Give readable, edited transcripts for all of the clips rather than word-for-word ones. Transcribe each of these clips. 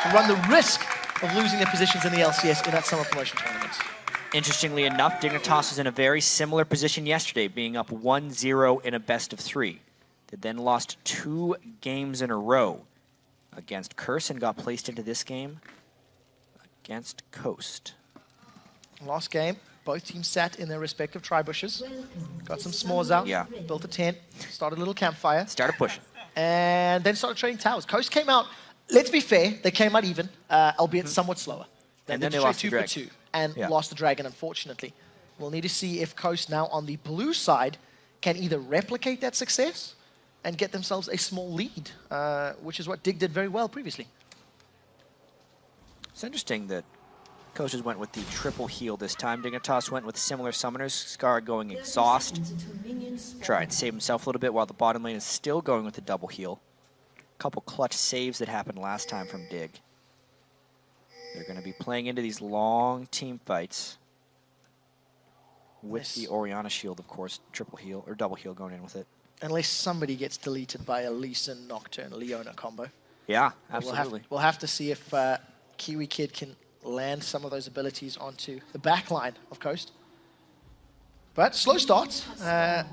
to run the risk of losing their positions in the LCS in that summer promotion tournament. Interestingly enough, Dignitas was in a very similar position yesterday, being up 1-0 in a best-of-3. They then lost 2 games in a row against Curse and got placed into this game against Coast. Last game, both teams sat in their respective tri-bushes, got some s'mores out, built a tent, started a little campfire. Started pushing. And then started trading towers. Coast came out, let's be fair, they came out even, albeit somewhat slower. And then they lost the 2 for 2 and lost the Dragon, unfortunately. We'll need to see if Coast now on the blue side can either replicate that success and get themselves a small lead, which is what Dig did very well previously. It's interesting that Coast just went with the triple heal this time. Dignitas went with similar summoners. Scar going exhaust. Try and save himself a little bit while the bottom lane is still going with the double heal. A couple clutch saves that happened last time from Dig. They're going to be playing into these long team fights with the Orianna shield, of course, triple heal or double heal going in with it. Unless somebody gets deleted by a Lee Sin Nocturne Leona combo. Yeah, absolutely. We'll have to see if Kiwi Kid can land some of those abilities onto the back line of Coast. But slow starts.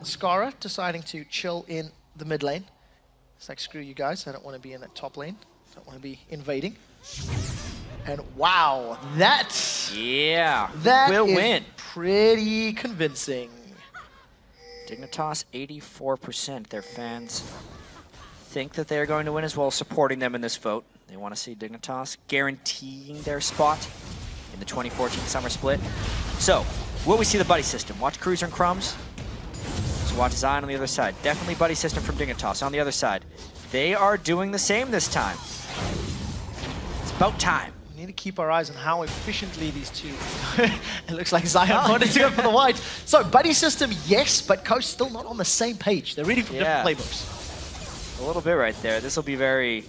Skara deciding to chill in the mid lane. It's like, screw you guys, I don't want to be in that top lane. I don't want to be invading. And wow, that will win. Pretty convincing. Dignitas 84%. Their fans think that they are going to win as well, supporting them in this vote. They want to see Dignitas guaranteeing their spot in the 2014 summer split. So, will we see the buddy system? Watch Cruiser and Crumbs. So watch Zion on the other side. Definitely buddy system from Dignitas. On the other side, they are doing the same this time. It's about time. We need to keep our eyes on how efficiently these two... It looks like Zion wanted to go for the white. So, buddy system, yes, but Coast still not on the same page. They're reading from different playbooks. A little bit right there. This will be very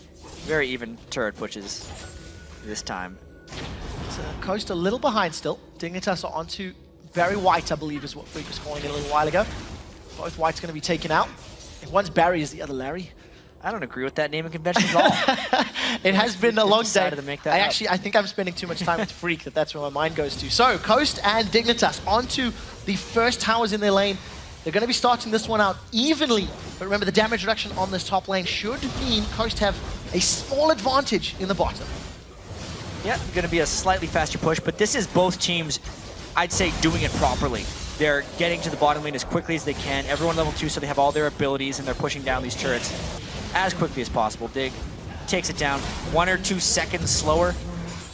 even turret pushes this time. So Coast a little behind still. Dignitas are onto Barry White, I believe is what Freak was calling it a little while ago. Both White's going to be taken out. If one's Barry, is the other Larry? I don't agree with that naming convention at all. It has been a long day. To make that I think I'm spending too much time with Freak, that's where my mind goes to. So, Coast and Dignitas onto the first towers in their lane. They're going to be starting this one out evenly. But remember, the damage reduction on this top lane should mean Coast have a small advantage in the bottom. Yeah, going to be a slightly faster push, but this is both teams, I'd say, doing it properly. They're getting to the bottom lane as quickly as they can. Everyone level 2, so they have all their abilities, and they're pushing down these turrets as quickly as possible. Dig takes it down 1 or 2 seconds slower.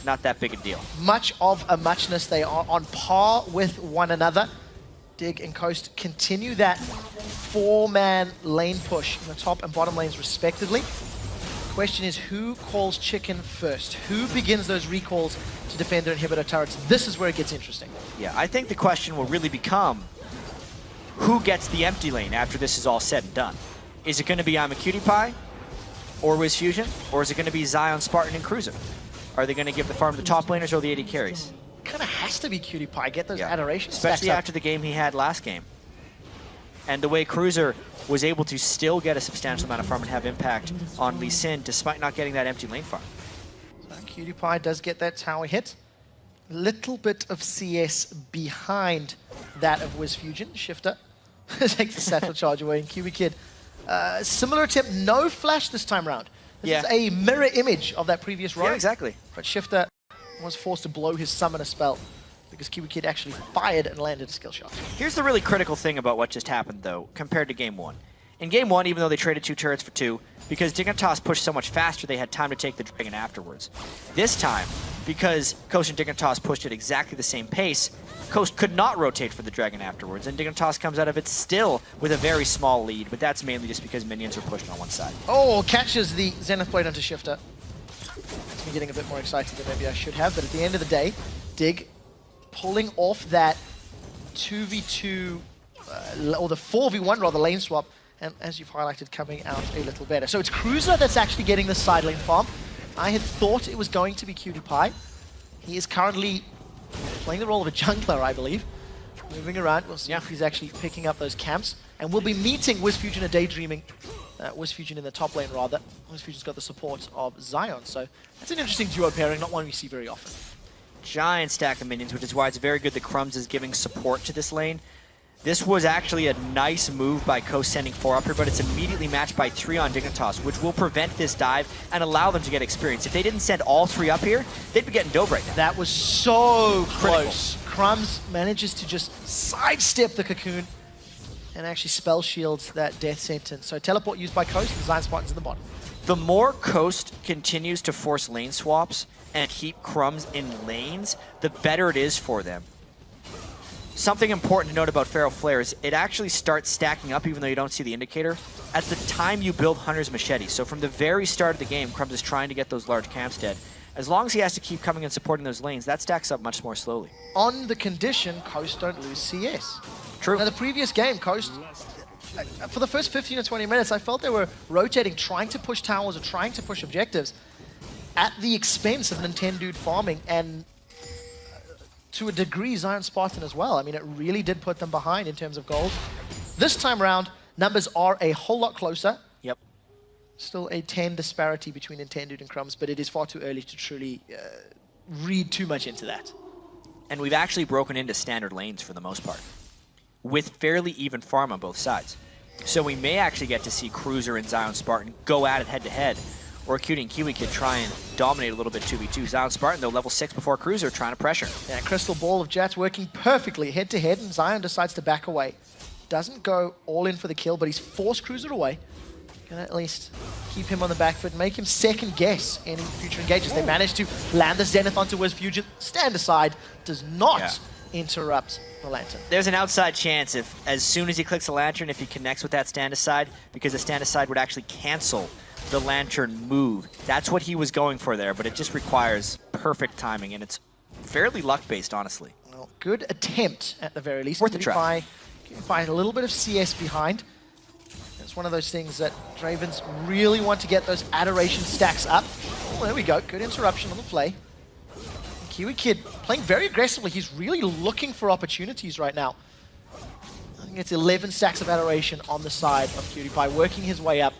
Not that big a deal. Much of a muchness. They are on par with one another. Dig and Coast continue that 4-man lane push in the top and bottom lanes respectively. The question is, who calls chicken first? Who begins those recalls to defend their inhibitor turrets? This is where it gets interesting. Yeah, I think the question will really become, who gets the empty lane after this is all said and done? Is it going to be I'm a Cutie Pie or Wiz Fusion, or is it going to be Zion, Spartan, and Cruiser? Are they going to give the farm to the top laners or the AD carries? Kind of has to be Cutie Pie. Get those adorations. Especially after the game he had last game. And the way Cruiser was able to still get a substantial amount of farm and have impact on Lee Sin despite not getting that empty lane farm. So Cutie Pie does get that tower hit. Little bit of CS behind that of Wiz Fusion. Shifter takes the satchel charge away, and Kiwi Kid, similar attempt, no flash this time around. This is a mirror image of that previous row. Yeah, exactly. But Shifter was forced to blow his summoner spell because Kiwi Kid actually fired and landed a skill shot. Here's the really critical thing about what just happened, though, compared to Game 1. In Game 1, even though they traded 2 turrets for 2, because Dignitas pushed so much faster, they had time to take the Dragon afterwards. This time, because Coast and Dignitas pushed at exactly the same pace, Coast could not rotate for the Dragon afterwards, and Dignitas comes out of it still with a very small lead, but that's mainly just because minions are pushed on one side. Oh, catches the Zenith Blade onto Shifter. It's me getting a bit more excited than maybe I should have, but at the end of the day, Dig pulling off that 2v2, or the 4v1 rather, lane swap, and as you've highlighted, coming out a little better. So it's Cruiser that's actually getting the side lane farm. I had thought it was going to be Cutie Pie. He is currently playing the role of a jungler, I believe. Moving around, we'll see if he's actually picking up those camps. And we'll be meeting Wiz Fusion and Daydreaming WizFusion in the top lane rather. WizFusion's got the support of Zion, so that's an interesting duo pairing, not one we see very often. Giant stack of minions, which is why it's very good that Crumbs is giving support to this lane. This was actually a nice move by Coast sending 4 up here, but it's immediately matched by 3 on Dignitas, which will prevent this dive and allow them to get experience. If they didn't send all 3 up here, they'd be getting dove right now. That was so close. Crumbs manages to just sidestep the cocoon and actually spell shields that death sentence. So teleport used by Coast, and Zion Spartan's in the bottom. The more Coast continues to force lane swaps and keep Crumbs in lanes, the better it is for them. Something important to note about Feral Flare is it actually starts stacking up even though you don't see the indicator at the time you build Hunter's Machete. So from the very start of the game, Crumbs is trying to get those large camps dead. As long as he has to keep coming and supporting those lanes, that stacks up much more slowly. On the condition, Coast don't lose CS. True. Now the previous game, Coast, for the first 15 or 20 minutes, I felt they were rotating, trying to push towers or trying to push objectives at the expense of Nintendo farming, and to a degree, Zion Spartan as well. I mean, it really did put them behind in terms of gold. This time around, numbers are a whole lot closer. Yep. Still a 10 disparity between Nintendo and Crumbs, but it is far too early to truly read too much into that. And we've actually broken into standard lanes for the most part, with fairly even farm on both sides. So we may actually get to see Cruiser and Zion Spartan go at it head-to-head, or Cutie and Kiwi Kid try and dominate a little bit 2v2. Zion Spartan, though, level 6 before Cruiser, trying to pressure. Yeah, Crystal Ball of Jats working perfectly head-to-head, and Zion decides to back away. Doesn't go all in for the kill, but he's forced Cruiser away. Gonna at least keep him on the back foot, make him second guess any future engages. They manage to land the Zenith onto WizFusion. Stand aside, does not interrupt the Lantern. There's an outside chance if, as soon as he clicks the Lantern, if he connects with that stand aside, because the stand aside would actually cancel the Lantern move. That's what he was going for there, but it just requires perfect timing, and it's fairly luck-based, honestly. Well, good attempt, at the very least. Worth a try. Find a little bit of CS behind. It's one of those things that Dravens really want to get those adoration stacks up. Oh, there we go. Good interruption on the play. Kiwi Kid playing very aggressively. He's really looking for opportunities right now. I think it's 11 stacks of adoration on the side of Cutie Pie, working his way up,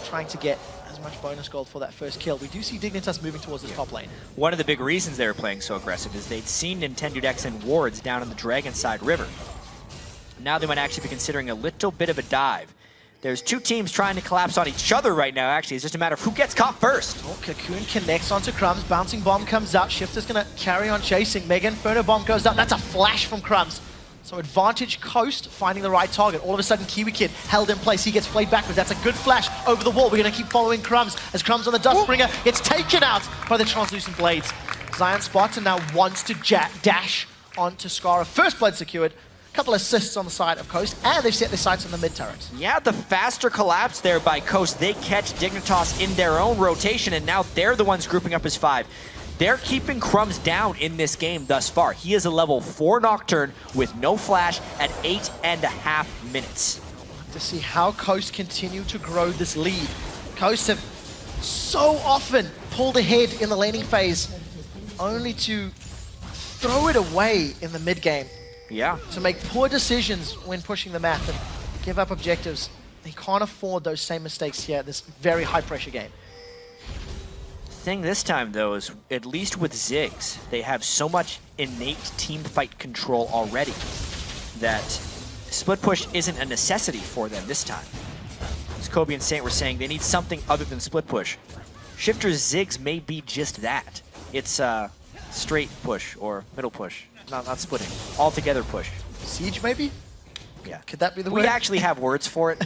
trying to get as much bonus gold for that first kill. We do see Dignitas moving towards this top lane. One of the big reasons they were playing so aggressive is they'd seen Nintendo decks and wards down in the Dragonside River. Now they might actually be considering a little bit of a dive. There's 2 teams trying to collapse on each other right now, actually. It's just a matter of who gets caught first. Oh, Cocoon connects onto Crumbs. Bouncing Bomb comes out. Shifter's going to carry on chasing. Mega Inferno Bomb goes down. That's a flash from Crumbs. So advantage Coast finding the right target. All of a sudden, Kiwi Kid held in place. He gets played backwards. That's a good flash over the wall. We're going to keep following Crumbs as Crumbs on the Dustbringer gets taken out by the Translucent Blades. Zion Spartan now wants to dash onto Scara. First blood secured. Couple assists on the side of Coast, and they've set their sights on the mid turret. Yeah, the faster collapse there by Coast. They catch Dignitas in their own rotation, and now they're the ones grouping up as 5. They're keeping Crumbs down in this game thus far. He is a level 4 Nocturne with no flash at 8.5 minutes. We'll have to see how Coast continue to grow this lead. Coast have so often pulled ahead in the laning phase, only to throw it away in the mid game. Yeah. To make poor decisions when pushing the map and give up objectives. They can't afford those same mistakes here in this very high-pressure game. The thing this time, though, is at least with Ziggs, they have so much innate team fight control already that split push isn't a necessity for them this time. As Kobe and Saint were saying, they need something other than split push. Shifter's Ziggs may be just that. It's straight push or middle push. Not splitting. All-together push. Siege, maybe? Yeah. Could that be the word? We actually have words for it.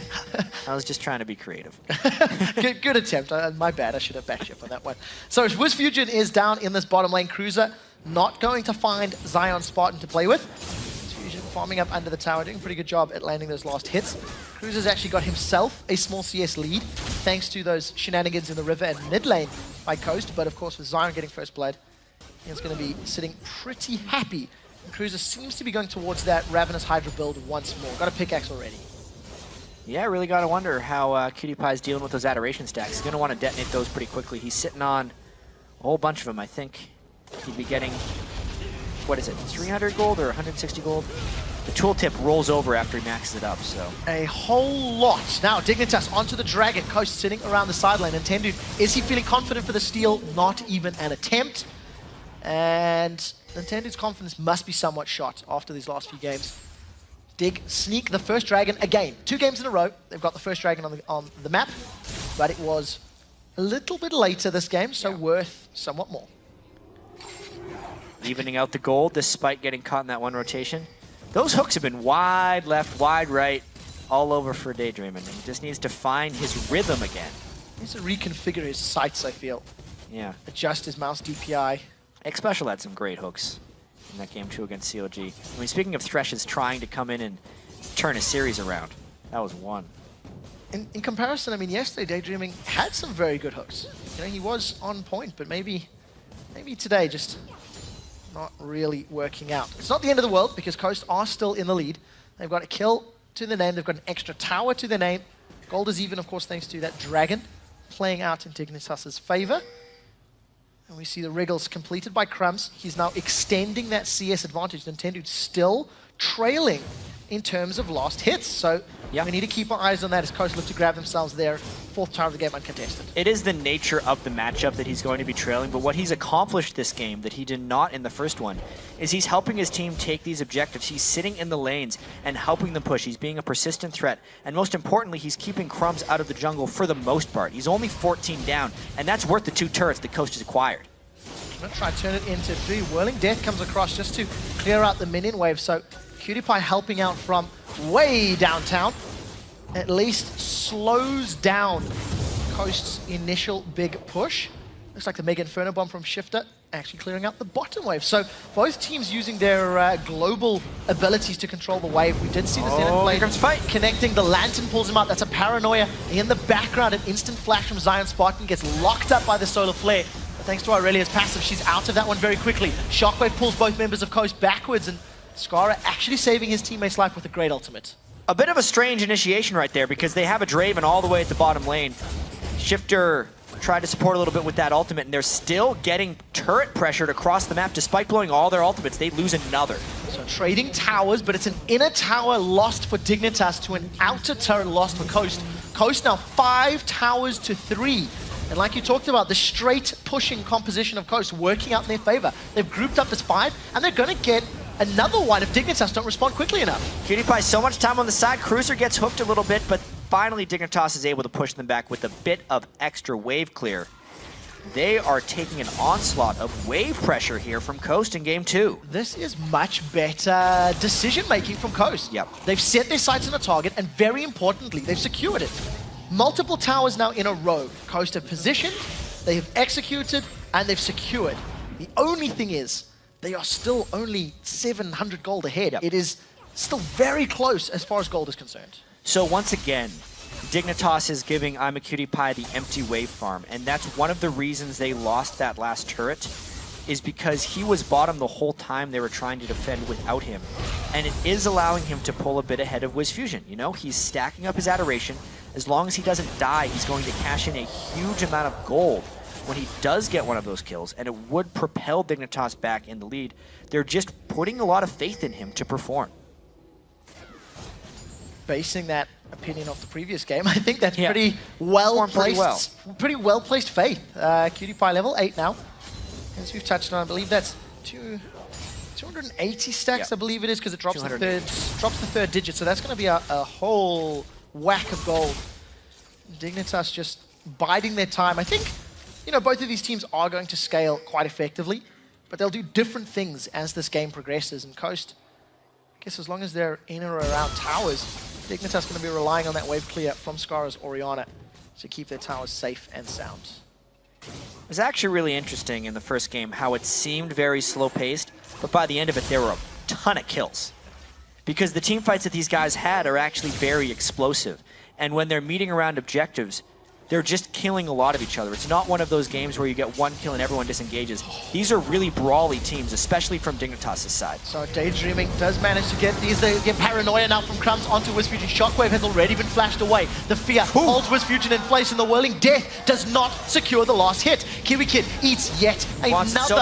I was just trying to be creative. Good attempt. My bad. I should have backed you up on that one. So WizFusion is down in this bottom lane. Cruiser not going to find Zion Spartan to play with. WizFusion farming up under the tower, doing a pretty good job at landing those last hits. Cruiser's actually got himself a small CS lead, thanks to those shenanigans in the river and mid lane by Coast. But of course, with Zion getting first blood, he's going to be sitting pretty happy. And Cruiser seems to be going towards that Ravenous Hydra build once more. Got a pickaxe already. Yeah, I really got to wonder how Cutie Pie's dealing with those adoration stacks. He's going to want to detonate those pretty quickly. He's sitting on a whole bunch of them. I think he'd be getting, what is it, 300 gold or 160 gold? the tooltip rolls over after he maxes it up, so. A whole lot. Now, Dignitas onto the Dragon. Coast sitting around the sideline. Nintendo, is he feeling confident for the steal? Not even an attempt. And Nintendo's confidence must be somewhat shot after these last few games. Dig sneak the first Dragon again. 2 games in a row. They've got the first Dragon on the map, but it was a little bit later this game, so worth somewhat more. Evening out the gold despite getting caught in that one rotation. Those hooks have been wide left, wide right, all over for Daydreaming. He just needs to find his rhythm again. He needs to reconfigure his sights, I feel. Yeah. Adjust his mouse DPI. X-Special had some great hooks in that game too against CLG. I mean, speaking of Threshes trying to come in and turn a series around, that was one. In comparison, I mean, yesterday Daydreaming had some very good hooks. You know, he was on point, but maybe today just not really working out. It's not the end of the world because Coast are still in the lead. They've got a kill to their name. They've got an extra tower to their name. Gold is even, of course, thanks to that Dragon playing out in Dignitas' favor. And we see the wriggles completed by Crumbs. He's now extending that CS advantage. Nintendo still trailing in terms of last hits. So we need to keep our eyes on that as Coast look to grab themselves their 4th tower of the game uncontested. It is the nature of the matchup that he's going to be trailing, but what he's accomplished this game that he did not in the first one is he's helping his team take these objectives. He's sitting in the lanes and helping them push. He's being a persistent threat. And most importantly, he's keeping Crumbs out of the jungle for the most part. He's only 14 down, and that's worth the 2 turrets that Coast has acquired. I'm going to try to turn it into 3. Whirling Death comes across just to clear out the minion wave. So Cutie Pie helping out from way downtown. At least slows down Coast's initial big push. Looks like the Mega Inferno Bomb from Shifter actually clearing out the bottom wave. So both teams using their global abilities to control the wave. We did see the Zenith Blade connecting. The Lantern pulls him out. That's a Paranoia. In the background, an instant flash from Zion Spartan gets locked up by the Solar Flare. But thanks to Aurelia's passive, she's out of that one very quickly. Shockwave pulls both members of Coast backwards, and Skara actually saving his teammate's life with a great ultimate. A bit of a strange initiation right there because they have a Draven all the way at the bottom lane. Shifter tried to support a little bit with that ultimate, and they're still getting turret pressured across the map. Despite blowing all their ultimates, they lose another. So trading towers, but it's an inner tower lost for Dignitas to an outer turret lost for Coast. Coast now 5 towers to 3. And like you talked about, the straight pushing composition of Coast working out in their favor. They've grouped up as 5, and they're going to get another one if Dignitas don't respond quickly enough. Cutie Pie so much time on the side. Cruiser gets hooked a little bit, but finally Dignitas is able to push them back with a bit of extra wave clear. They are taking an onslaught of wave pressure here from Coast in game 2. This is much better decision-making from Coast. Yep. They've set their sights on a target, and very importantly, they've secured it. Multiple towers now in a row. Coast have positioned, they have executed, and they've secured. The only thing is, they are still only 700 gold ahead. Yep. It is still very close as far as gold is concerned. So once again, Dignitas is giving I'm a Cutie Pie the empty wave farm, and that's one of the reasons they lost that last turret, is because he was bottom the whole time they were trying to defend without him. And it is allowing him to pull a bit ahead of Wiz Fusion. You know, he's stacking up his adoration. As long as he doesn't die, he's going to cash in a huge amount of gold when he does get one of those kills, and it would propel Dignitas back in the lead. They're just putting a lot of faith in him to perform. Basing that opinion off the previous game, I think that's pretty well placed. Pretty well placed faith. Cutie Pie level 8 now. As we've touched on, I believe that's 280 stacks, I believe it is, because it drops the third digit. So that's going to be a whole whack of gold. Dignitas just biding their time. I think, you know, both of these teams are going to scale quite effectively, but they'll do different things as this game progresses. And Coast, I guess as long as they're in or around towers, Dignitas going to be relying on that wave clear from Skara's Orianna to keep their towers safe and sound. It was actually really interesting in the first game how it seemed very slow-paced, but by the end of it, there were a ton of kills. Because the team fights that these guys had are actually very explosive. And when they're meeting around objectives, they're just killing a lot of each other. It's not one of those games where you get one kill and everyone disengages. These are really brawly teams, especially from Dignitas' side. So Daydreaming does manage to get these. They get Paranoia now from Crumbs onto Wiz Fusion. Shockwave has already been flashed away. The fear holds Wiz Fusion in place, and the Whirling Death does not secure the last hit. Kiwi Kid eats yet another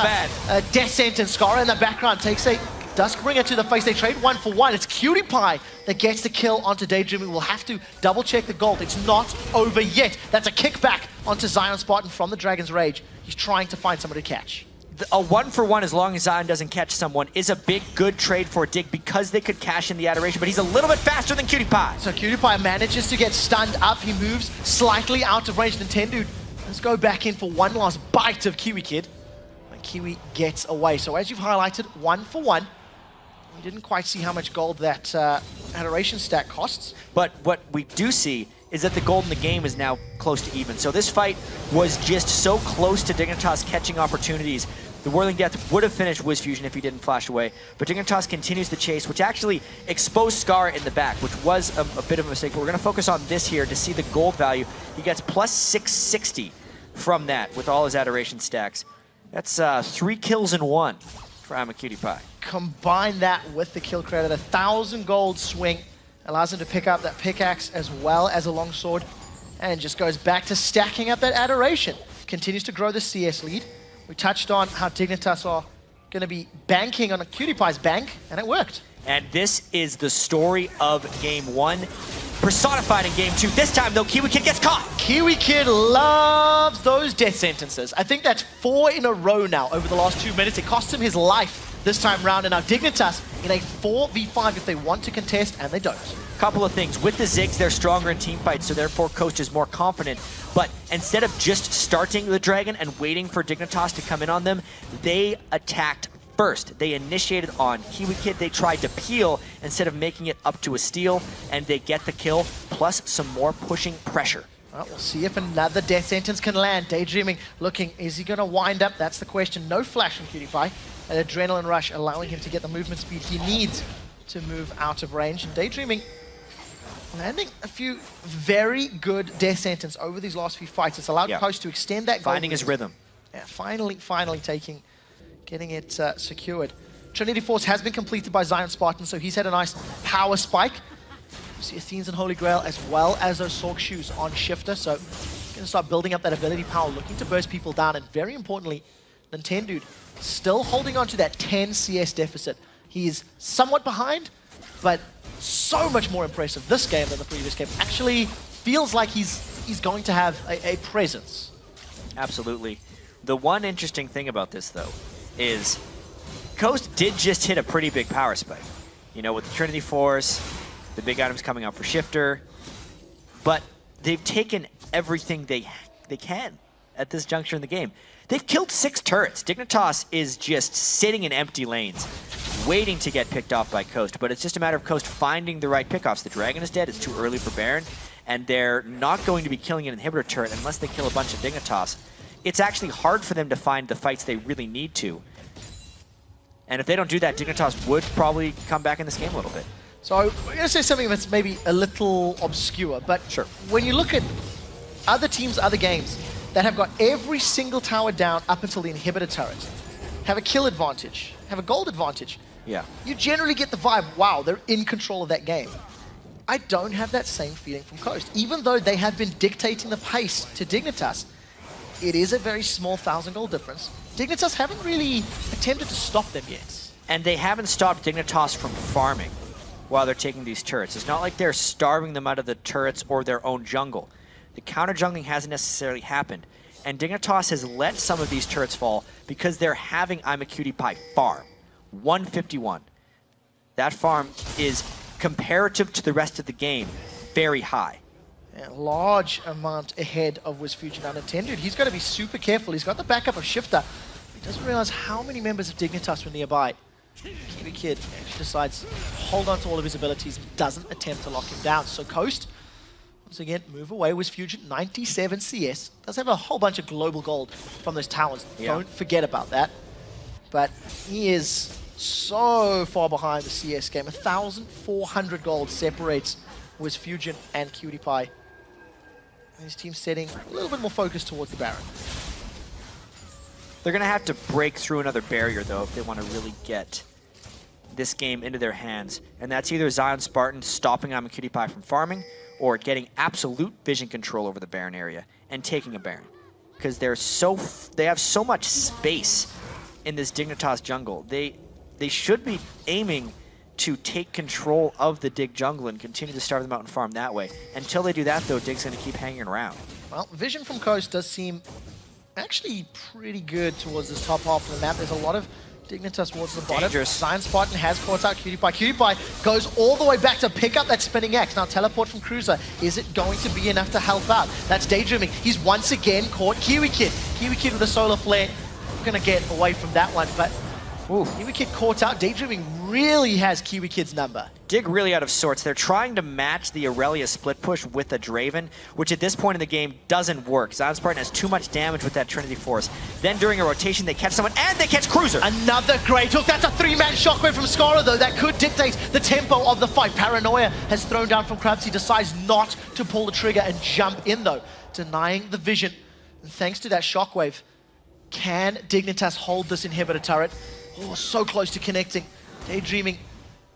death sentence. Skara in the background takes a Duskbringer to the face. They trade 1 for 1. It's Cutie Pie that gets the kill onto Daydreaming. We'll have to double check the gold. It's not over yet. That's a kickback onto Zion Spartan from the Dragon's Rage. He's trying to find someone to catch. A 1 for 1, as long as Zion doesn't catch someone, is a big, good trade for Dig because they could cash in the Adoration, but he's a little bit faster than Cutie Pie. So Cutie Pie manages to get stunned up. He moves slightly out of range. Nintendo, let's go back in for one last bite of Kiwi Kid. And Kiwi gets away. So as you've highlighted, 1 for 1. We didn't quite see how much gold that Adoration stack costs. But what we do see is that the gold in the game is now close to even. So this fight was just so close to Dignitas catching opportunities. The Whirling Death would have finished WizFusion if he didn't flash away. But Dignitas continues the chase, which actually exposed Scar in the back, which was a bit of a mistake. But we're going to focus on this here to see the gold value. He gets plus 660 from that with all his Adoration stacks. That's 3 kills in 1 for I'm a Cutie Pie. Combine that with the kill credit, 1,000 gold swing allows him to pick up that pickaxe as well as a longsword, and just goes back to stacking up that Adoration. Continues to grow the CS lead. We touched on how Dignitas are going to be banking on a Cutie Pie's bank, and it worked. And this is the story of Game 1, personified in Game 2. This time, though, Kiwi Kid gets caught. Kiwi Kid loves those death sentences. I think that's 4 in a row now over the last 2 minutes. It cost him his life this time round, and now Dignitas in a 4v5 if they want to contest, and they don't. Couple of things. With the Ziggs, they're stronger in team fights, so therefore Coast is more confident. But instead of just starting the Dragon and waiting for Dignitas to come in on them, they attacked first. They initiated on Kiwi Kid. They tried to peel instead of making it up to a steal, and they get the kill, plus some more pushing pressure. Well, we'll see if another death sentence can land. Daydreaming looking, is he going to wind up? That's the question. No flash from Cutie Pie. An adrenaline rush allowing him to get the movement speed he needs to move out of range. And Daydreaming landing a few very good death sentence over these last few fights. It's allowed Coast to extend that goal. Finding his rhythm. Yeah, finally getting it secured. Trinity Force has been completed by Zion Spartan, so he's had a nice power spike. You see Athenes and Holy Grail as well as those Sork shoes on Shifter, so going to start building up that ability power, looking to burst people down, and very importantly, Nintendo still holding on to that 10 CS deficit. He is somewhat behind, but so much more impressive this game than the previous game. Actually feels like he's going to have a presence. Absolutely. The one interesting thing about this, though, is Coast did just hit a pretty big power spike. You know, with the Trinity Force, the big items coming out for Shifter, but they've taken everything they can at this juncture in the game. They've killed 6 turrets. Dignitas is just sitting in empty lanes, waiting to get picked off by Coast, but it's just a matter of Coast finding the right pickoffs. The Dragon is dead, it's too early for Baron, and they're not going to be killing an inhibitor turret unless they kill a bunch of Dignitas. It's actually hard for them to find the fights they really need to. And if they don't do that, Dignitas would probably come back in this game a little bit. So we're going to say something that's maybe a little obscure, but sure, when you look at other teams, other games that have got every single tower down up until the inhibitor turret, have a kill advantage, have a gold advantage, you generally get the vibe, wow, they're in control of that game. I don't have that same feeling from Coast. Even though they have been dictating the pace to Dignitas, it is a very small 1,000 gold difference. Dignitas haven't really attempted to stop them yet. And they haven't stopped Dignitas from farming while they're taking these turrets. It's not like they're starving them out of the turrets or their own jungle. The counter jungling hasn't necessarily happened. And Dignitas has let some of these turrets fall because they're having I'm a Cutie Pie farm. 151. That farm is, comparative to the rest of the game, very high. A large amount ahead of WizFusion unattended. He's got to be super careful. He's got the backup of Shifter. He doesn't realize how many members of Dignitas were nearby. Kiwi Kid actually decides to hold on to all of his abilities and doesn't attempt to lock him down. So Coast, once again, move away. WizFusion, 97 CS. Does have a whole bunch of global gold from those towers. Don't forget about that. But he is so far behind the CS game. 1,400 gold separates WizFusion and Cutie Pie. His team's setting a little bit more focus towards the Baron. They're going to have to break through another barrier, though, if they want to really get this game into their hands. And that's either Zion Spartan stopping I'm a Cutie Pie from farming, or getting absolute vision control over the Baron area and taking a Baron. Because they have so much space in this Dignitas jungle. They they should be aiming to take control of the Dig jungle and continue to starve them out and farm that way. Until they do that, though, Dig's going to keep hanging around. Well, vision from Coast does seem actually pretty good towards this top half of the map. There's a lot of Dignitas towards the bottom. Dangerous. Zion Spartan has caught out Cutie Pie. Cutie Pie goes all the way back to pick up that spinning X. Now teleport from Cruiser. Is it going to be enough to help out? That's Daydreaming. He's once again caught Kiwi Kid. Kiwi Kid with a solar flare. We're going to get away from that one, but ooh, Kiwi Kid caught out. Daydreaming really has Kiwi Kid's number. Dig really out of sorts. They're trying to match the Aurelia split push with the Draven, which at this point in the game doesn't work. Zion Spartan has too much damage with that Trinity Force. Then during a rotation, they catch someone, and they catch Cruiser. Another great hook. That's a 3-man shockwave from Skara, though. That could dictate the tempo of the fight. Paranoia has thrown down from Krabs. He decides not to pull the trigger and jump in, though, denying the vision. And thanks to that shockwave, can Dignitas hold this inhibitor turret? Oh, so close to connecting. Daydreaming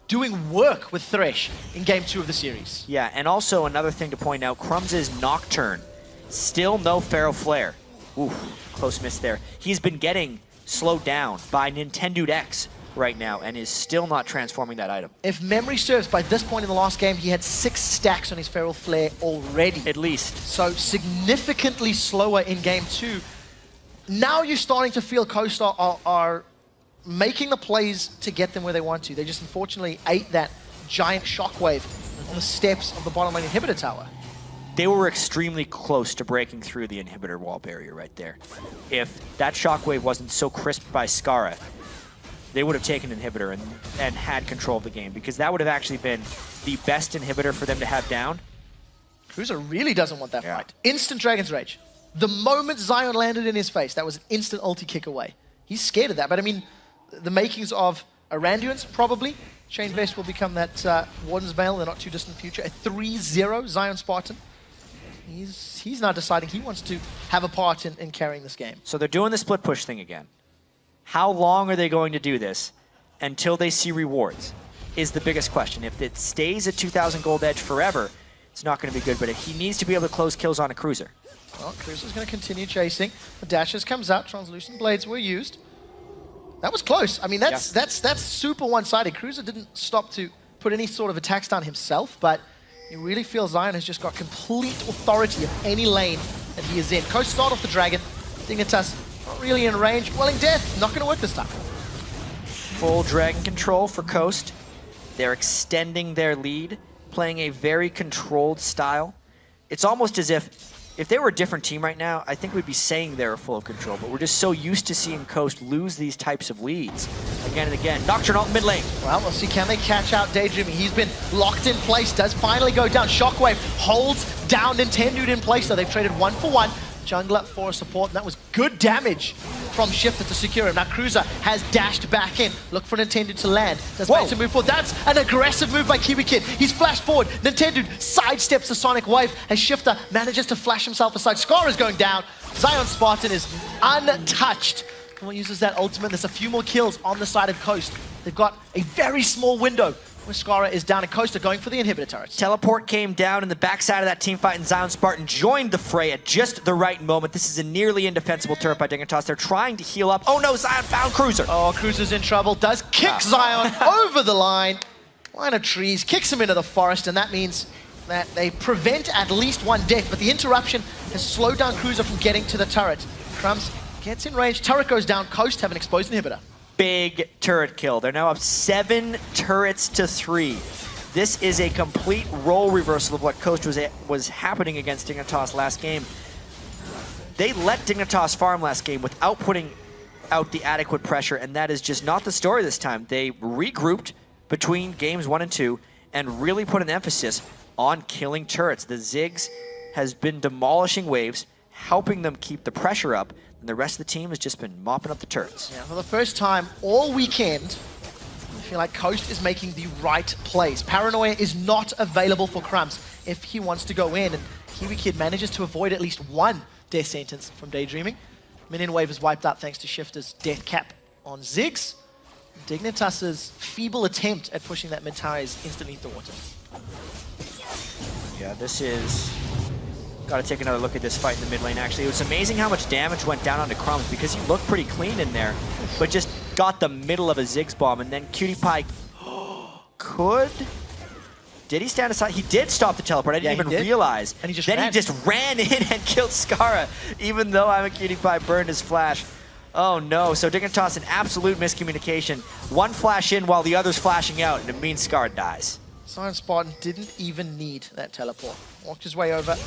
doing work with Thresh in game 2 of the series. Yeah, and also another thing to point out, Crumbs' Nocturne, still no Pharaoh Flare. Ooh, close miss there. He's been getting slowed down by Nintendo'd X right now and is still not transforming that item. If memory serves, by this point in the last game, he had 6 stacks on his Feral Flare already. At least. So significantly slower in game 2. Now you're starting to feel Coast are making the plays to get them where they want to. They just unfortunately ate that giant shockwave on the steps of the bottom lane inhibitor tower. They were extremely close to breaking through the inhibitor wall barrier right there. If that shockwave wasn't so crisped by Skara, they would have taken inhibitor and had control of the game, because that would have actually been the best inhibitor for them to have down. Cruiser really doesn't want that fight. Instant Dragon's Rage. The moment Zion landed in his face, that was an instant ulti kick away. He's scared of that, but I mean, the makings of Aranduans, probably. Chain Vest will become that Warden's Veil in the not too distant future. A 3-0 Zion Spartan. He's now deciding he wants to have a part in carrying this game. So they're doing the split push thing again. How long are they going to do this until they see rewards is the biggest question. If it stays at 2,000 gold edge forever, it's not going to be good, but he needs to be able to close kills on a Cruiser. Well, Cruiser's going to continue chasing. The dashes comes out. Translucent Blades were used. That was close. I mean, that's super one-sided. Cruiser didn't stop to put any sort of attacks down himself, but you really feel Zion has just got complete authority of any lane that he is in. Coast start off the Dragon. Dignitas not really in range. Welling Death, not going to work this time. Full Dragon control for Coast. They're extending their lead, playing a very controlled style. It's almost as if they were a different team right now, I think we'd be saying they're full of control, but we're just so used to seeing Coast lose these types of leads again and again. Nocturne ult mid lane. Well, we'll see, can they catch out Daydreaming? He's been locked in place, does finally go down. Shockwave holds down Nintendo'd in place, so they've traded 1-for-1. Jungler for support, and that was good damage from Shifter to secure him. Now Cruiser has dashed back in. Look for Nintendo to land. Does to move forward. That's an aggressive move by Kiwi Kid. He's flashed forward. Nintendo sidesteps the Sonic Wave as Shifter manages to flash himself aside. Scar is going down. Zion Spartan is untouched. And uses that ultimate. There's a few more kills on the side of Coast. They've got a very small window where Skara is down, and Coast are going for the inhibitor turrets. Teleport came down in the backside of that team fight, and Zion Spartan joined the fray at just the right moment. This is a nearly indefensible turret by Dignitas. They're trying to heal up. Oh no, Zion found Cruiser. Oh, Cruiser's in trouble. Does kick Zion over the line. Line of trees, kicks him into the forest, and that means that they prevent at least one death, but the interruption has slowed down Cruiser from getting to the turret. Crumbs gets in range, turret goes down, Coast have an exposed inhibitor. Big turret kill. They're now up 7 turrets to 3. This is a complete role reversal of what Coast was happening against Dignitas last game. They let Dignitas farm last game without putting out the adequate pressure, and that is just not the story this time. They regrouped between games 1 and 2 and really put an emphasis on killing turrets. The Ziggs has been demolishing waves, helping them keep the pressure up, and the rest of the team has just been mopping up the turrets. Yeah, for the first time all weekend, I feel like Coast is making the right plays. Paranoia is not available for Crumbs if he wants to go in, and Kiwi Kid manages to avoid at least one death sentence from Daydreaming. Minion Wave is wiped out thanks to Shifter's death cap on Ziggs. Dignitas' feeble attempt at pushing that mid tower is instantly thwarted. Yeah, this is... Got to take another look at this fight in the mid lane, actually. It was amazing how much damage went down onto Crumbs because he looked pretty clean in there, but just got the middle of a Ziggs bomb, and then Cutie Pie could... Did he stand aside? He did stop the teleport. I didn't even realize. And he just then ran. he just ran in and killed Skara, even though I'm a Cutie Pie burned his flash. Oh no, so Dignitas, an absolute miscommunication. One flash in while the other's flashing out, and it means Skara dies. Zion Spartan didn't even need that teleport. Walked his way over.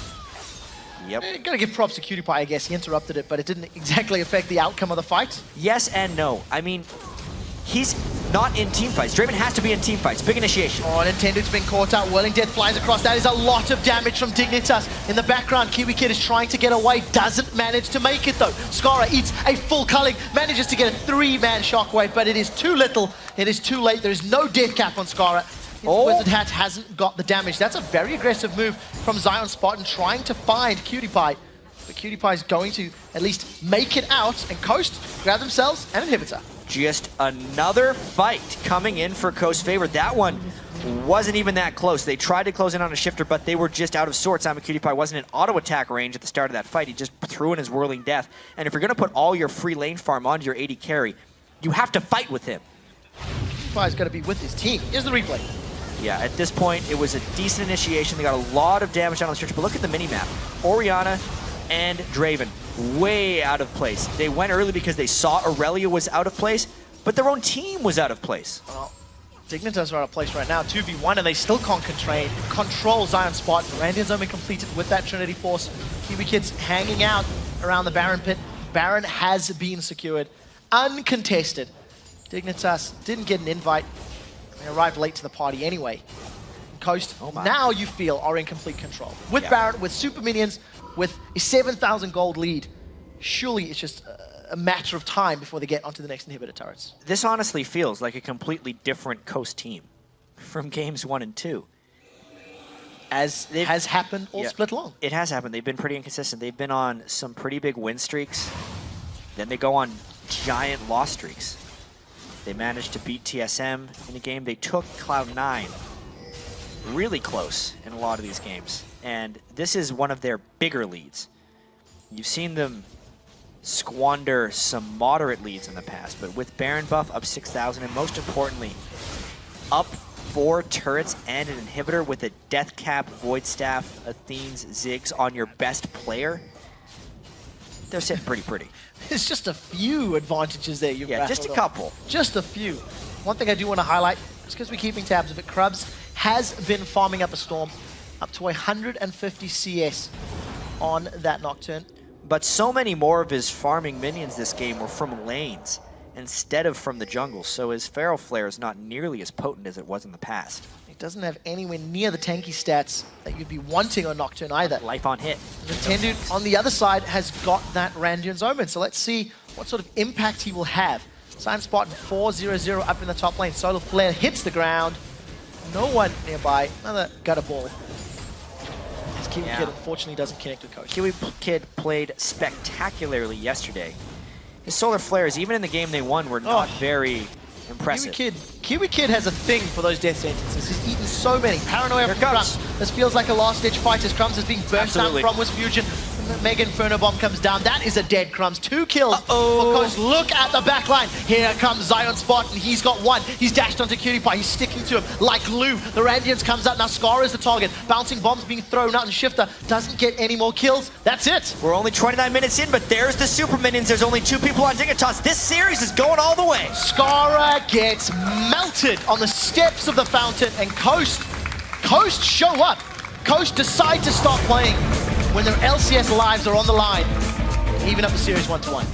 Yep. Gotta give props to Cutie Pie, I guess. He interrupted it, but it didn't exactly affect the outcome of the fight. Yes and no. I mean, he's not in team fights. Draven has to be in team fights. Big initiation. Oh, Nintendo's been caught out. Whirling Death flies across. That is a lot of damage from Dignitas. In the background, Kiwi Kid is trying to get away. Doesn't manage to make it, though. Skara eats a full culling. Manages to get a 3-man shockwave, but it is too little. It is too late. There is no death cap on Skara. Oh. Wizard Hat hasn't got the damage. That's a very aggressive move from Zion Spartan, trying to find Cutie Pie. But Cutie Pie is going to at least make it out, and Coast grab themselves an inhibitor. Just another fight coming in for Coast's favor. That one wasn't even that close. They tried to close in on a shifter, but they were just out of sorts. Cutie Pie wasn't in auto attack range at the start of that fight. He just threw in his Whirling Death. And if you're going to put all your free lane farm onto your AD carry, you have to fight with him. Cutie Pie's got to be with his team. Here's the replay. Yeah, at this point, it was a decent initiation. They got a lot of damage down on the stretch, but look at the mini-map. Orianna and Draven, way out of place. They went early because they saw Aurelia was out of place, but their own team was out of place. Well, Dignitas are out of place right now, 2v1, and they still can't control Zion Spartan. Radiant's only completed with that Trinity Force. Kiwi Kid's hanging out around the Baron pit. Baron has been secured, uncontested. Dignitas didn't get an invite. They arrived late to the party anyway. Coast, now you feel, are in complete control. With Baron, with super minions, with a 7,000 gold lead, surely it's just a matter of time before they get onto the next inhibitor turrets. This honestly feels like a completely different Coast team from games 1 and 2. As it has happened all split long. It has happened. They've been pretty inconsistent. They've been on some pretty big win streaks. Then they go on giant loss streaks. They managed to beat TSM in a game. They took Cloud9 really close in a lot of these games. And this is one of their bigger leads. You've seen them squander some moderate leads in the past, but with Baron buff up 6,000, and most importantly, up 4 turrets and an inhibitor with a Death Cap, Void Staff, Athene's, Ziggs on your best player, they're sitting pretty. There's just a few advantages there. Just a couple. Just a few. One thing I do want to highlight, just because we're keeping tabs of it, Krubs has been farming up a Storm, up to 150 CS on that Nocturne. But so many more of his farming minions this game were from lanes instead of from the jungle, so his Feral Flare is not nearly as potent as it was in the past. It doesn't have anywhere near the tanky stats that you'd be wanting on Nocturne either. Life on hit. Nintendo, on the other side, has got that Randuin's Omen, so let's see what sort of impact he will have. Zion Spartan 4-0-0 up in the top lane. Solar Flare hits the ground. No one nearby. Another gutter ball. As Kiwi Kid unfortunately doesn't connect with Coach. Kiwi Kid played spectacularly yesterday. His Solar Flares, even in the game they won, were not very impressive. Kiwi Kid has a thing for those death sentences. He's eaten so many. Paranoia Here from Crumbs. This feels like a last-ditch fight as Crumbs is being burst down from Wisp Fusion. Mega Inferno Bomb comes down. That is a dead Crumbs. 2 kills for Coast. Look at the backline. Here comes Zion Spartan. He's got 1. He's dashed onto Cutie Pie. He's sticking to him like glue. The Randians comes out. Now Skara is the target. Bouncing bombs being thrown out, and Shifter doesn't get any more kills. That's it. We're only 29 minutes in, but there's the Super Minions. There's only 2 people on Dignitas. This series is going all the way. Skara gets melted on the steps of the fountain, and Coast show up. Coast decide to start playing when their LCS lives are on the line, even up the series 1-1.